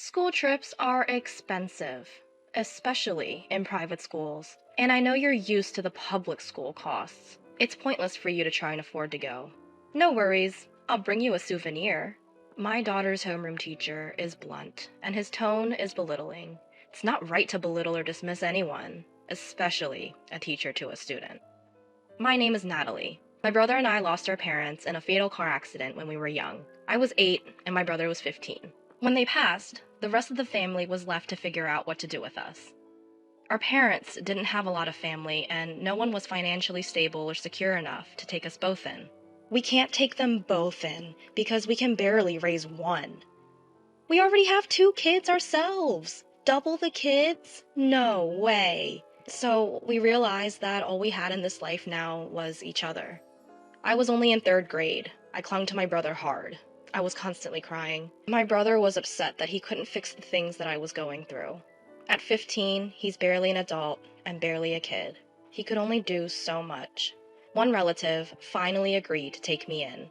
School trips are expensive, especially in private schools, and I know you're used to the public school costs. It's pointless for you to try and afford to go. No worries, I'll bring you a souvenir. My daughter's homeroom teacher is blunt, and his tone is belittling. It's not right to belittle or dismiss anyone, especially a teacher to a student. My name is Natalie. My brother and I lost our parents in a fatal car accident when we were young. I was 8 and my brother was 15. When they passed, the rest of the family was left to figure out what to do with us. Our parents didn't have a lot of family, and no one was financially stable or secure enough to take us both in. We can't take them both in because we can barely raise one. We already have 2 kids ourselves. Double the kids? No way. So we realized that all we had in this life now was each other. I was only in 3rd grade. I clung to my brother hard. I was constantly crying. My brother was upset that he couldn't fix the things that I was going through. At 15, he's barely an adult and barely a kid. He could only do so much. One relative finally agreed to take me in.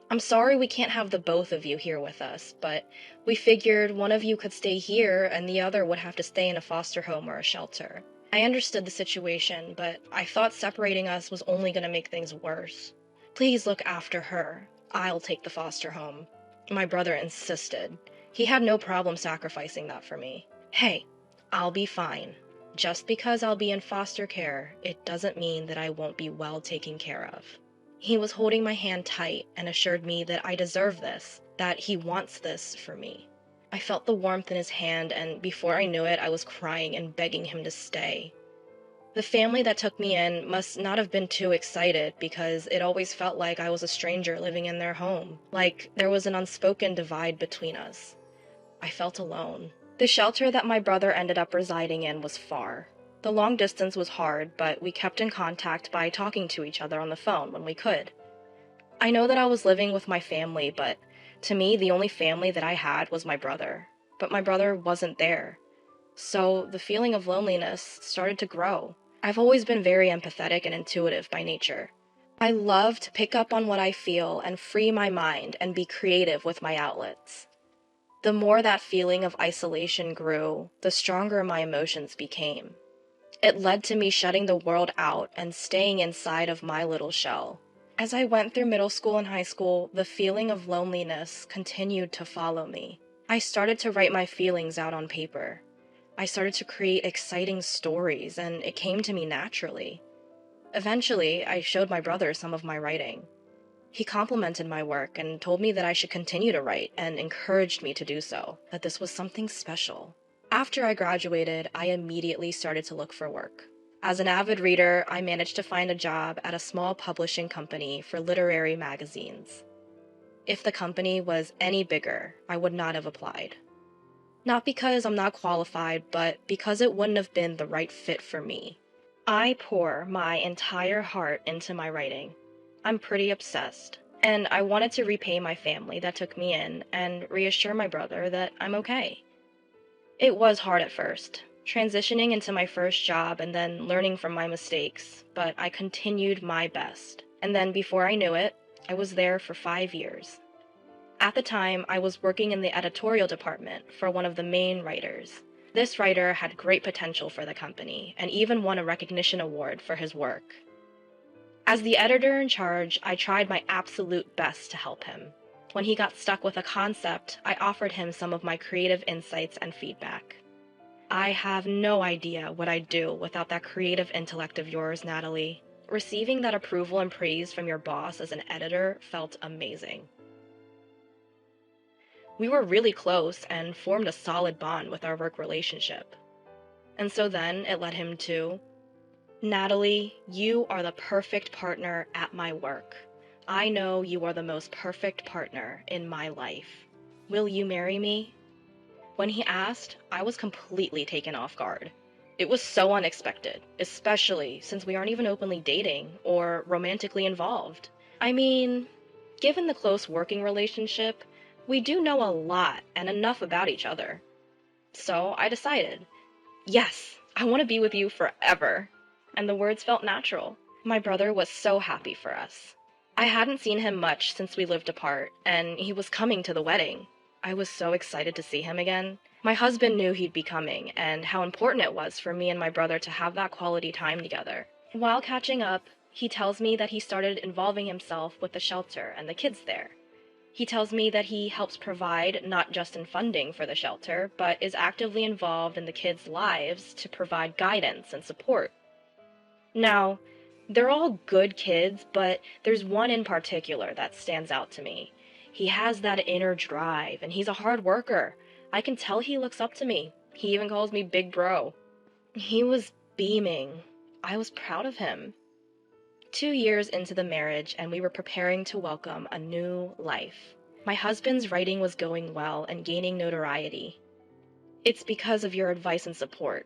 I'm sorry we can't have the both of you here with us, but we figured one of you could stay here and the other would have to stay in a foster home or a shelter. I understood the situation, but I thought separating us was only going to make things worse. Please look after her. I'll take the foster home. My brother insisted. He had no problem sacrificing that for me. Hey, I'll be fine. Just because I'll be in foster care, it doesn't mean that I won't be well taken care of. He was holding my hand tight and assured me that I deserve this, that he wants this for me. I felt the warmth in his hand, and before I knew it, I was crying and begging him to stay. The family that took me in must not have been too excited because it always felt like I was a stranger living in their home, like there was an unspoken divide between us. I felt alone. The shelter that my brother ended up residing in was far. The long distance was hard, but we kept in contact by talking to each other on the phone when we could. I know that I was living with my family, but to me, the only family that I had was my brother. But my brother wasn't there. So the feeling of loneliness started to grow. I've always been very empathetic and intuitive by nature. I love to pick up on what I feel and free my mind and be creative with my outlets. The more that feeling of isolation grew, the stronger my emotions became. It led to me shutting the world out and staying inside of my little shell. As I went through middle school and high school, the feeling of loneliness continued to follow me. I started to write my feelings out on paper. I started to create exciting stories, and it came to me naturally. Eventually, I showed my brother some of my writing. He complimented my work and told me that I should continue to write and encouraged me to do so, that this was something special. After I graduated, I immediately started to look for work. As an avid reader, I managed to find a job at a small publishing company for literary magazines. If the company was any bigger, I would not have applied. Not because I'm not qualified, but because it wouldn't have been the right fit for me. I pour my entire heart into my writing. I'm pretty obsessed, and I wanted to repay my family that took me in and reassure my brother that I'm okay. It was hard at first, transitioning into my first job and then learning from my mistakes, but I continued my best. And then before I knew it, I was there for 5 years. At the time, I was working in the editorial department for one of the main writers. This writer had great potential for the company and even won a recognition award for his work. As the editor in charge, I tried my absolute best to help him. When he got stuck with a concept, I offered him some of my creative insights and feedback. I have no idea what I'd do without that creative intellect of yours, Natalie. Receiving that approval and praise from your boss as an editor felt amazing. We were really close and formed a solid bond with our work relationship. And so then it led him to, Natalie, you are the perfect partner at my work. I know you are the most perfect partner in my life. Will you marry me? When he asked, I was completely taken off guard. It was so unexpected, especially since we aren't even openly dating or romantically involved. I mean, given the close working relationship, we do know a lot and enough about each other. So I decided, yes, I want to be with you forever. And the words felt natural. My brother was so happy for us. I hadn't seen him much since we lived apart, and he was coming to the wedding. I was so excited to see him again. My husband knew he'd be coming, and how important it was for me and my brother to have that quality time together. While catching up, he tells me that he started involving himself with the shelter and the kids there. He tells me that he helps provide not just in funding for the shelter, but is actively involved in the kids' lives to provide guidance and support. Now, they're all good kids, but there's one in particular that stands out to me. He has that inner drive, and he's a hard worker. I can tell he looks up to me. He even calls me Big Bro. He was beaming. I was proud of him. 2 years into the marriage, and we were preparing to welcome a new life. My husband's writing was going well and gaining notoriety. It's because of your advice and support.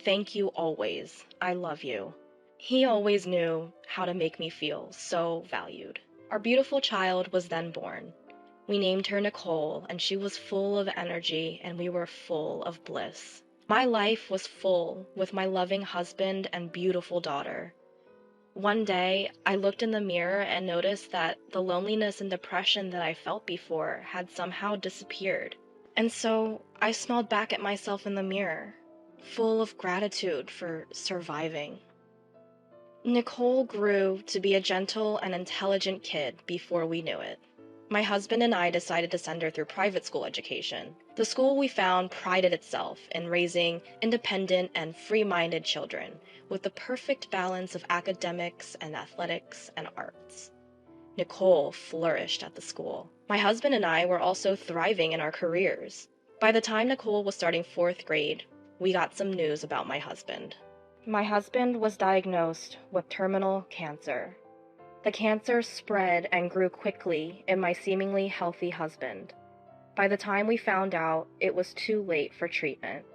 Thank you always. I love you. He always knew how to make me feel so valued. Our beautiful child was then born. We named her Nicole, and she was full of energy, and we were full of bliss. My life was full with my loving husband and beautiful daughter. One day, I looked in the mirror and noticed that the loneliness and depression that I felt before had somehow disappeared. And so I smiled back at myself in the mirror, full of gratitude for surviving. Nicole grew to be a gentle and intelligent kid before we knew it. My husband and I decided to send her through private school education. The school we found prided itself in raising independent and free-minded children with the perfect balance of academics and athletics and arts. Nicole flourished at the school. My husband and I were also thriving in our careers. By the time Nicole was starting 4th grade, we got some news about my husband. My husband was diagnosed with terminal cancer. The cancer spread and grew quickly in my seemingly healthy husband. By the time we found out, it was too late for treatment.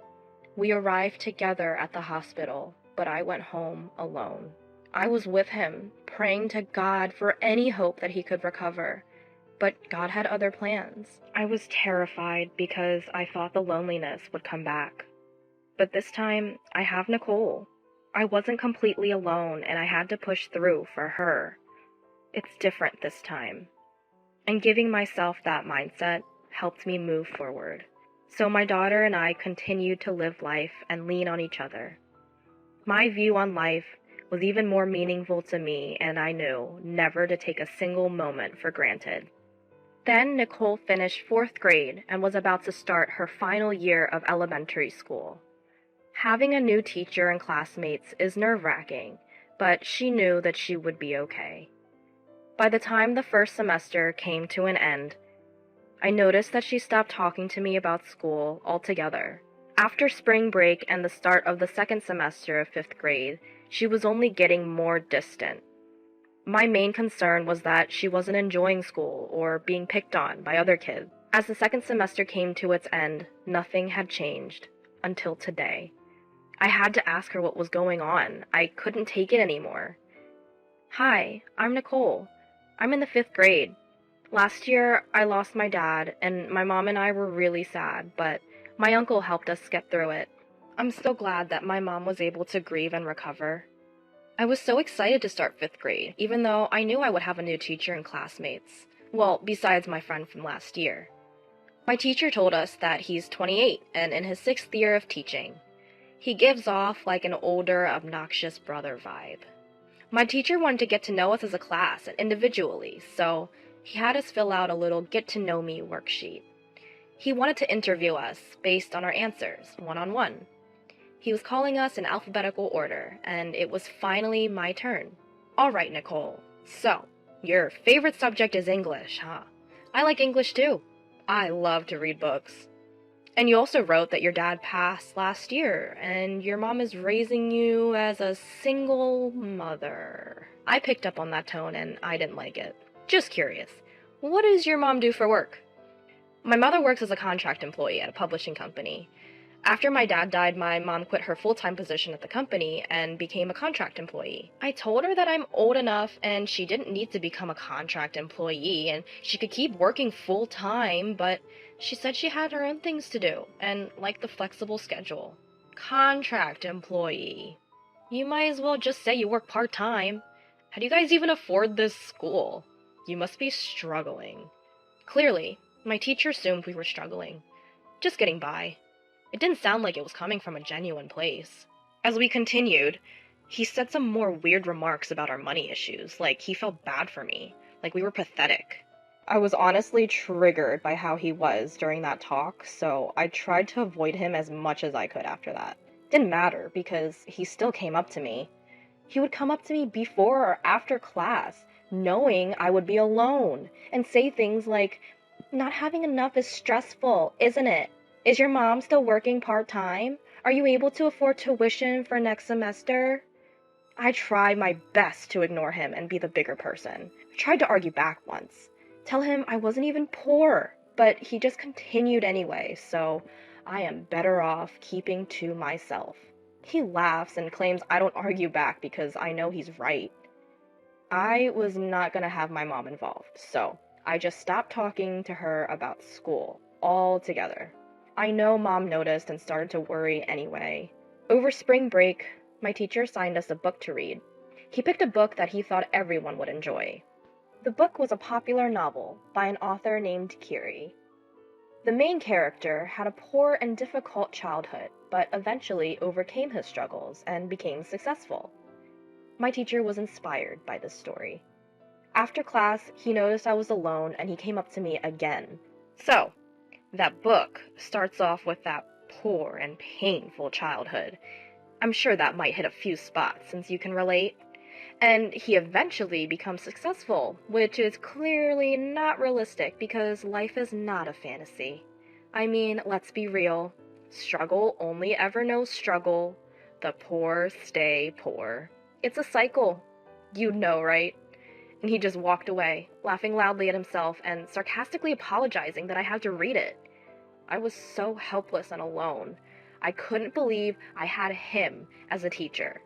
We arrived together at the hospital, but I went home alone. I was with him, praying to God for any hope that he could recover. But God had other plans. I was terrified because I thought the loneliness would come back. But this time, I have Nicole. I wasn't completely alone, and I had to push through for her. It's different this time. And giving myself that mindset helped me move forward. So my daughter and I continued to live life and lean on each other. My view on life was even more meaningful to me, and I knew never to take a single moment for granted. Then Nicole finished 4th grade and was about to start her final year of elementary school. Having a new teacher and classmates is nerve-wracking, but she knew that she would be okay. By the time the first semester came to an end, I noticed that she stopped talking to me about school altogether. After spring break and the start of the 2nd semester of 5th grade, she was only getting more distant. My main concern was that she wasn't enjoying school or being picked on by other kids. As the 2nd semester came to its end, nothing had changed until today. I had to ask her what was going on. I couldn't take it anymore. Hi, I'm Nicole. I'm in the 5th grade. Last year, I lost my dad, and my mom and I were really sad, but my uncle helped us get through it. I'm so glad that my mom was able to grieve and recover. I was so excited to start 5th grade, even though I knew I would have a new teacher and classmates. Well, besides my friend from last year. My teacher told us that he's 28 and in his 6th year of teaching. He gives off like an older, obnoxious brother vibe. My teacher wanted to get to know us as a class and individually, so he had us fill out a little get-to-know-me worksheet. He wanted to interview us based on our answers, one-on-one. He was calling us in alphabetical order, and it was finally my turn. All right, Nicole. So, your favorite subject is English, huh? I like English too. I love to read books. And you also wrote that your dad passed last year, and your mom is raising you as a single mother. I picked up on that tone, and I didn't like it. Just curious, what does your mom do for work? My mother works as a contract employee at a publishing company. After my dad died, my mom quit her full-time position at the company and became a contract employee. I told her that I'm old enough and she didn't need to become a contract employee and she could keep working full-time, but she said she had her own things to do and liked the flexible schedule. Contract employee. You might as well just say you work part-time. How do you guys even afford this school? You must be struggling. Clearly, My teacher assumed we were struggling, just getting by. It didn't sound like it was coming from a genuine place. As we continued, he said some more weird remarks about our money issues, like he felt bad for me, like we were pathetic. I was honestly triggered by how he was during that talk, so I tried to avoid him as much as I could after that. Didn't matter because he still came up to me. He would come up to me before or after class, knowing I would be alone, and say things like, "Not having enough is stressful, isn't it? Is your mom still working part-time? Are you able to afford tuition for next semester?" I tried my best to ignore him and be the bigger person. I tried to argue back once, tell him I wasn't even poor, but he just continued anyway, so I am better off keeping to myself. He laughs and claims I don't argue back because I know he's right. I was not going to have my mom involved, so I just stopped talking to her about school altogether. I know mom noticed and started to worry anyway. Over spring break, my teacher assigned us a book to read. He picked a book that he thought everyone would enjoy. The book was a popular novel by an author named Kiri. The main character had a poor and difficult childhood, but eventually overcame his struggles and became successful. My teacher was inspired by this story. After class, he noticed I was alone and he came up to me again. "So, that book starts off with that poor and painful childhood. I'm sure that might hit a few spots since you can relate. And he eventually becomes successful, which is clearly not realistic because life is not a fantasy. I mean, let's be real. Struggle only ever knows struggle. The poor stay poor. It's a cycle. You'd know, right?" And he just walked away, laughing loudly at himself and sarcastically apologizing that I had to read it. I was so helpless and alone. I couldn't believe I had him as a teacher.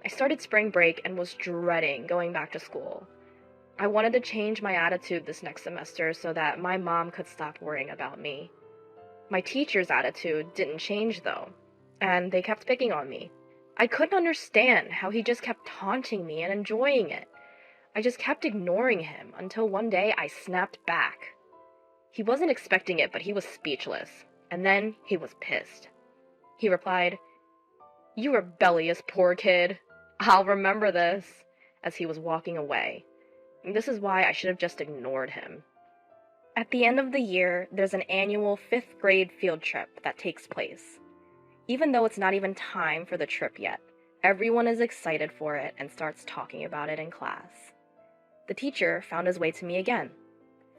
I started spring break and was dreading going back to school. I wanted to change my attitude this next semester so that my mom could stop worrying about me. My teacher's attitude didn't change though, and they kept picking on me. I couldn't understand how he just kept taunting me and enjoying it. I just kept ignoring him until one day I snapped back. He wasn't expecting it, but he was speechless, and then he was pissed. He replied, "You rebellious poor kid. I'll remember this," as he was walking away. This is why I should have just ignored him. At the end of the year, there's an annual 5th grade field trip that takes place. Even though it's not even time for the trip yet, everyone is excited for it and starts talking about it in class. The teacher found his way to me again.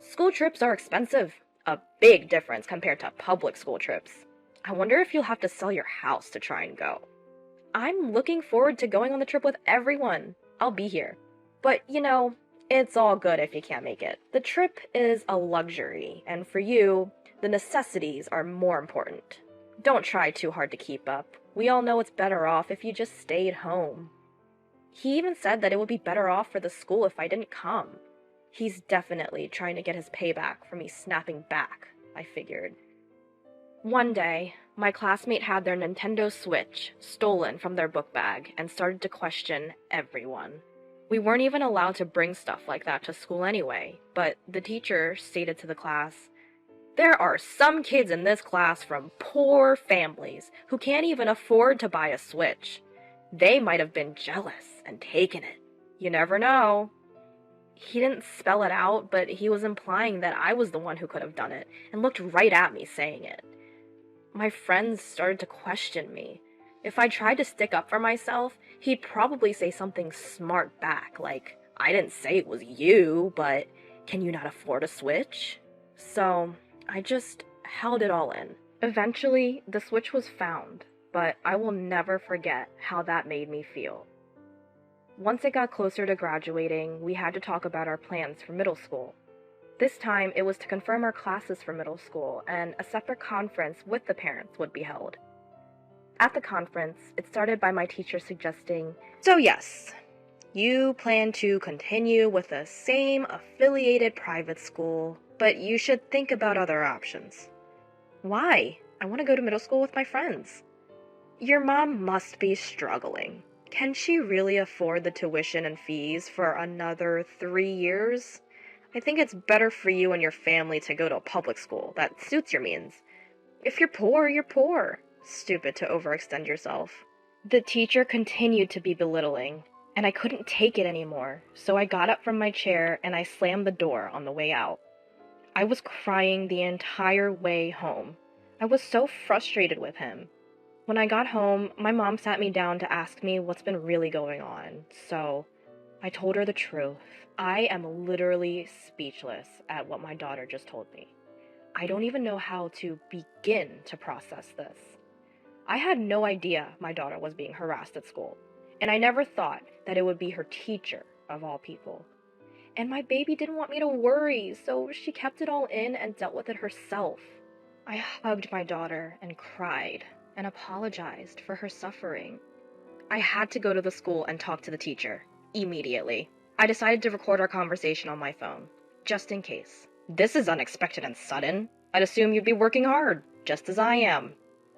"School trips are expensive. A big difference compared to public school trips. I wonder if you'll have to sell your house to try and go." "I'm looking forward to going on the trip with everyone. I'll be here. But, it's all good if you can't make it. The trip is a luxury, and for you, the necessities are more important. Don't try too hard to keep up. We all know it's better off if you just stayed home." He even said that it would be better off for the school if I didn't come. He's definitely trying to get his payback for me snapping back, I figured. One day, my classmate had their Nintendo Switch stolen from their book bag and started to question everyone. We weren't even allowed to bring stuff like that to school anyway, but the teacher stated to the class, "There are some kids in this class from poor families who can't even afford to buy a Switch. They might have been jealous and taken it. You never know." He didn't spell it out, but he was implying that I was the one who could have done it, and looked right at me saying it. My friends started to question me. If I tried to stick up for myself, he'd probably say something smart back, like, "I didn't say it was you, but can you not afford a Switch?" So I just held it all in. Eventually, the Switch was found, but I will never forget how that made me feel. Once it got closer to graduating, we had to talk about our plans for middle school. This time, it was to confirm our classes for middle school, and a separate conference with the parents would be held. At the conference, it started by my teacher suggesting, "So yes, you plan to continue with the same affiliated private school, but you should think about other options." "Why? I want to go to middle school with my friends." "Your mom must be struggling. Can she really afford the tuition and fees for another 3 years? I think it's better for you and your family to go to a public school that suits your means. If you're poor, you're poor. Stupid to overextend yourself. The teacher continued to be belittling, and I couldn't take it anymore, so I got up from my chair and I slammed the door on the way out. I was crying the entire way home. I was so frustrated with him. When I got home, my mom sat me down to ask me what's been really going on, so I told her the truth. I am literally speechless at what my daughter just told me. I don't even know how to begin to process this. I had no idea my daughter was being harassed at school, and I never thought that it would be her teacher, of all people. And my baby didn't want me to worry, so she kept it all in and dealt with it herself. I hugged my daughter and cried and apologized for her suffering. I had to go to the school and talk to the teacher, immediately. I decided to record our conversation on my phone, just in case. This is unexpected and sudden. I'd assume you'd be working hard, just as I am.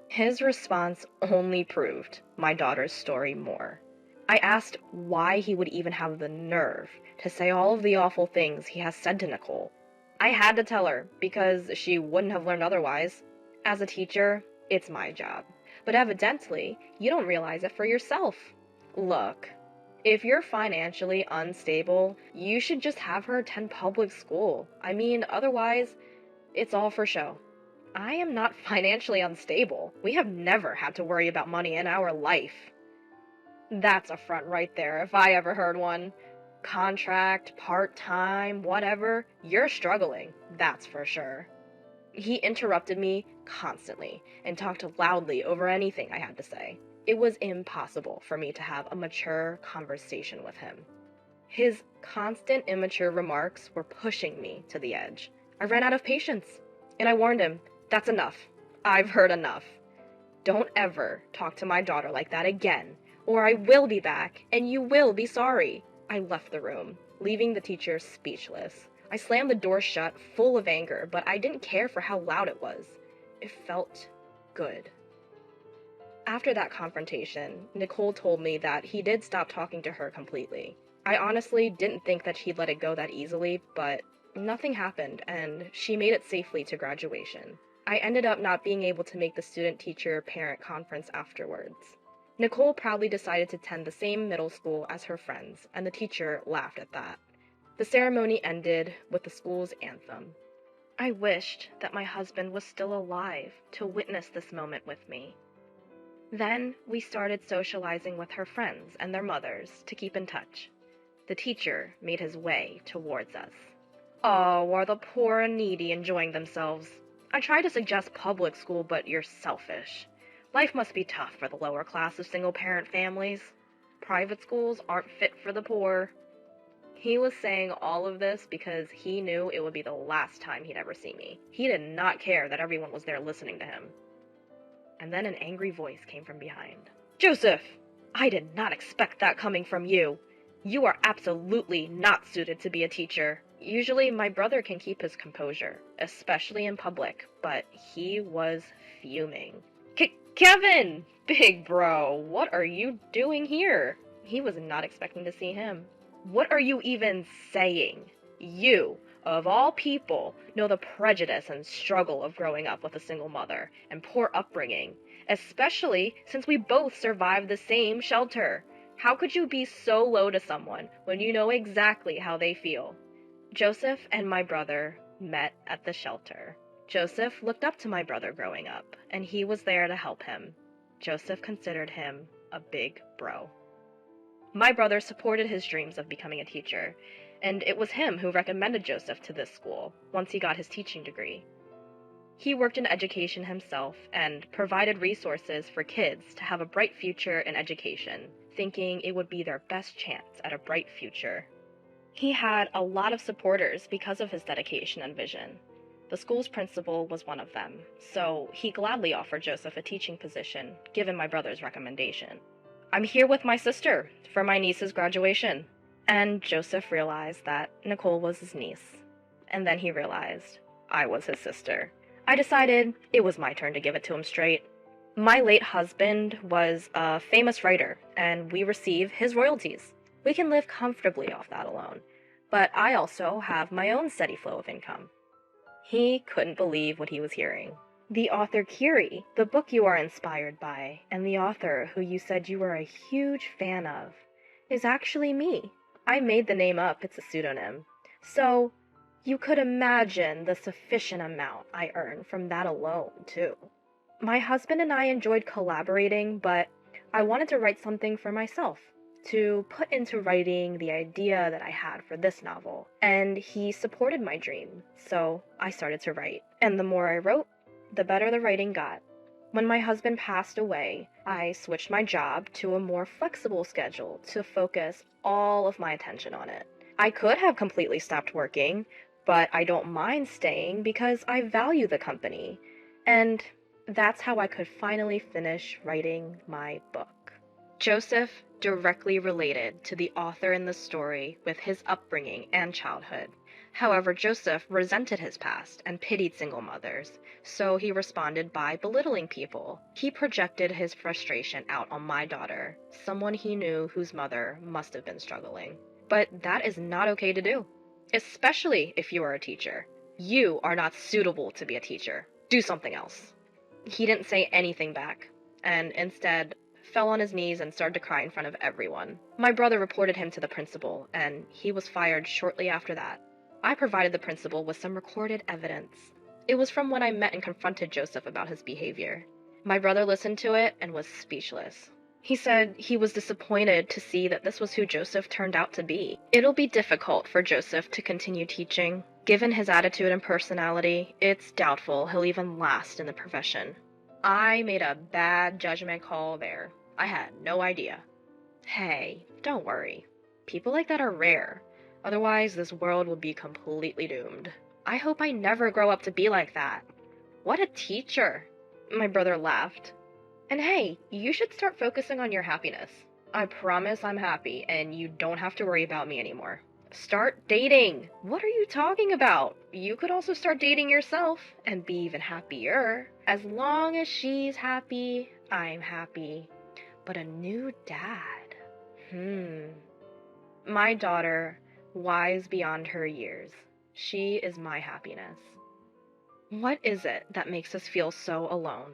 His response only proved my daughter's story more. I asked why he would even have the nerve to say all of the awful things he has said to Nicole. I had to tell her, because she wouldn't have learned otherwise. As a teacher, it's my job. But evidently, you don't realize it for yourself. Look, if you're financially unstable, you should just have her attend public school. I mean, otherwise, it's all for show. I am not financially unstable. We have never had to worry about money in our life. That's a front right there, if I ever heard one. Contract, part-time, whatever, you're struggling, that's for sure. He interrupted me constantly and talked loudly over anything I had to say. It was impossible for me to have a mature conversation with him. His constant immature remarks were pushing me to the edge. I ran out of patience, and I warned him, that's enough. I've heard enough. Don't ever talk to my daughter like that again, or I will be back, and you will be sorry. I left the room, leaving the teacher speechless. I slammed the door shut, full of anger, but I didn't care for how loud it was. It felt good. After that confrontation, Nicole told me that he did stop talking to her completely. I honestly didn't think that he'd let it go that easily, but nothing happened, and she made it safely to graduation. I ended up not being able to make the student-teacher-parent conference afterwards. Nicole proudly decided to attend the same middle school as her friends, and the teacher laughed at that. The ceremony ended with the school's anthem. I wished that my husband was still alive to witness this moment with me. Then we started socializing with her friends and their mothers to keep in touch. The teacher made his way towards us. Oh, are the poor and needy enjoying themselves? I tried to suggest public school, but you're selfish. Life must be tough for the lower class of single-parent families. Private schools aren't fit for the poor. He was saying all of this because he knew it would be the last time he'd ever see me. He did not care that everyone was there listening to him. And then an angry voice came from behind. Joseph! I did not expect that coming from you. You are absolutely not suited to be a teacher. Usually my brother can keep his composure, especially in public, but he was fuming. Kevin! Big bro, what are you doing here? He was not expecting to see him. What are you even saying? You, of all people, know the prejudice and struggle of growing up with a single mother and poor upbringing, especially since we both survived the same shelter. How could you be so low to someone when you know exactly how they feel? Joseph and my brother met at the shelter. Joseph looked up to my brother growing up, and he was there to help him. Joseph considered him a big bro. My brother supported his dreams of becoming a teacher, and it was him who recommended Joseph to this school once he got his teaching degree. He worked in education himself and provided resources for kids to have a bright future in education, thinking it would be their best chance at a bright future. He had a lot of supporters because of his dedication and vision. The school's principal was one of them, so he gladly offered Joseph a teaching position, given my brother's recommendation. I'm here with my sister for my niece's graduation. And Joseph realized that Nicole was his niece. And then he realized I was his sister. I decided it was my turn to give it to him straight. My late husband was a famous writer, and we receive his royalties. We can live comfortably off that alone. but I also have my own steady flow of income. He couldn't believe what he was hearing. The author Curie, the book you are inspired by, and the author who you said you were a huge fan of, is actually me. I made the name up, it's a pseudonym. So, you could imagine the sufficient amount I earn from that alone, too. My husband and I enjoyed collaborating, but I wanted to write something for myself, to put into writing the idea that I had for this novel, and he supported my dream, so I started to write. And the more I wrote, the better the writing got. When my husband passed away, I switched my job to a more flexible schedule to focus all of my attention on it. I could have completely stopped working, but I don't mind staying because I value the company. And that's how I could finally finish writing my book. Joseph directly related to the author in the story with his upbringing and childhood. However, Joseph resented his past and pitied single mothers, so he responded by belittling people. He projected his frustration out on my daughter, someone he knew whose mother must have been struggling. But that is not okay to do, especially if you are a teacher. You are not suitable to be a teacher. Do something else. He didn't say anything back, and instead fell on his knees and started to cry in front of everyone. My brother reported him to the principal, and he was fired shortly after that. I provided the principal with some recorded evidence. It was from when I met and confronted Joseph about his behavior. My brother listened to it and was speechless. He said he was disappointed to see that this was who Joseph turned out to be. It'll be difficult for Joseph to continue teaching. Given his attitude and personality, it's doubtful he'll even last in the profession. I made a bad judgment call there. I had no idea. Hey, don't worry. People like that are rare. Otherwise, this world would be completely doomed. I hope I never grow up to be like that. What a teacher! My brother laughed. And hey, you should start focusing on your happiness. I promise I'm happy, and you don't have to worry about me anymore. Start dating! What are you talking about? You could also start dating yourself, and be even happier. As long as she's happy, I'm happy. But a new dad? My daughter, wise beyond her years. She is my happiness. What is it that makes us feel so alone?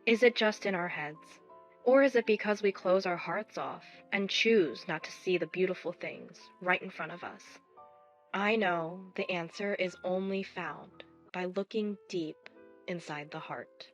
Is it just in our heads? Or is it because we close our hearts off and choose not to see the beautiful things right in front of us? I know the answer is only found by looking deep inside the heart.